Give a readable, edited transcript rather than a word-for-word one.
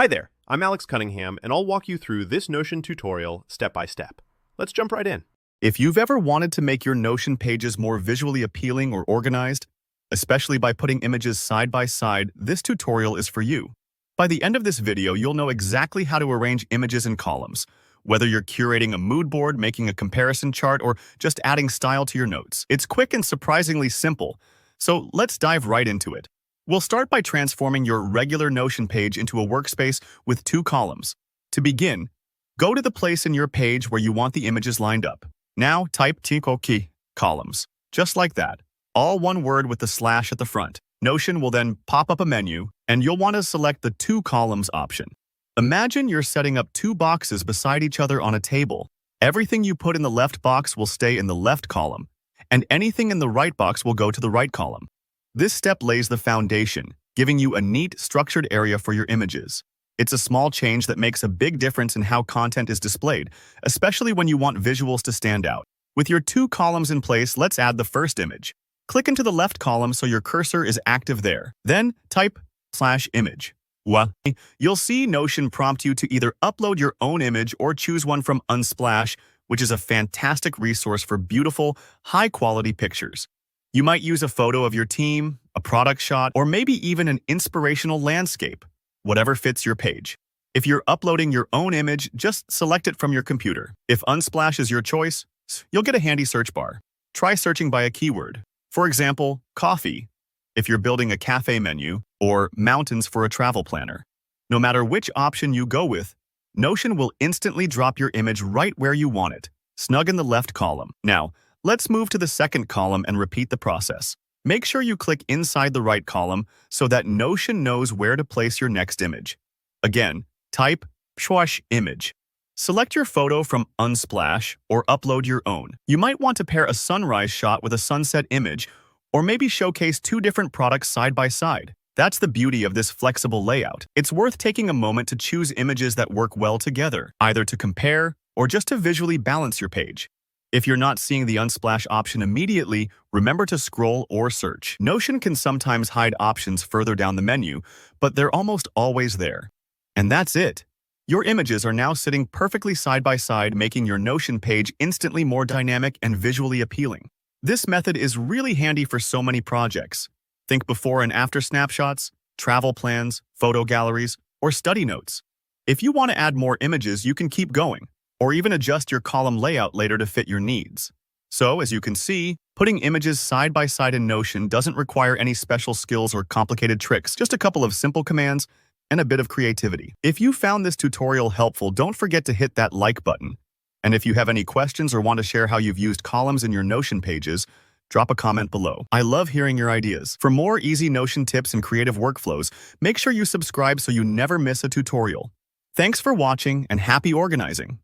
Hi there, I'm Alex Cunningham, and I'll walk you through this Notion tutorial step by step. Let's jump right in. If you've ever wanted to make your Notion pages more visually appealing or organized, especially by putting images side by side, this tutorial is for you. By the end of this video, you'll know exactly how to arrange images in columns, whether you're curating a mood board, making a comparison chart, or just adding style to your notes. It's quick and surprisingly simple, so let's dive right into it. We'll start by transforming your regular Notion page into a workspace with 2 columns. To begin, go to the place in your page where you want the images lined up. Now type Tikoki columns, just like that, all one word with the slash at the front. Notion will then pop up a menu, and you'll want to select the 2 columns option. Imagine you're setting up 2 boxes beside each other on a table. Everything you put in the left box will stay in the left column, and anything in the right box will go to the right column. This step lays the foundation, giving you a neat, structured area for your images. It's a small change that makes a big difference in how content is displayed, especially when you want visuals to stand out. With your 2 columns in place, let's add the first image. Click into the left column so your cursor is active there. Then type /image. Well, you'll see Notion prompt you to either upload your own image or choose one from Unsplash, which is a fantastic resource for beautiful, high-quality pictures. You might use a photo of your team, a product shot, or maybe even an inspirational landscape, whatever fits your page. If you're uploading your own image, just select it from your computer. If Unsplash is your choice, you'll get a handy search bar. Try searching by a keyword. For example, coffee, if you're building a cafe menu, or mountains for a travel planner. No matter which option you go with, Notion will instantly drop your image right where you want it, snug in the left column. Now, let's move to the second column and repeat the process. Make sure you click inside the right column so that Notion knows where to place your next image. Again, type /image. Select your photo from Unsplash or upload your own. You might want to pair a sunrise shot with a sunset image, or maybe showcase 2 different products side by side. That's the beauty of this flexible layout. It's worth taking a moment to choose images that work well together, either to compare or just to visually balance your page. If you're not seeing the Unsplash option immediately, remember to scroll or search. Notion can sometimes hide options further down the menu, but they're almost always there. And that's it. Your images are now sitting perfectly side by side, making your Notion page instantly more dynamic and visually appealing. This method is really handy for so many projects. Think before and after snapshots, travel plans, photo galleries, or study notes. If you want to add more images, you can keep going, or even adjust your column layout later to fit your needs. So, as you can see, putting images side by side in Notion doesn't require any special skills or complicated tricks, just a couple of simple commands and a bit of creativity. If you found this tutorial helpful, don't forget to hit that like button. And if you have any questions or want to share how you've used columns in your Notion pages, drop a comment below. I love hearing your ideas. For more easy Notion tips and creative workflows, make sure you subscribe so you never miss a tutorial. Thanks for watching and happy organizing.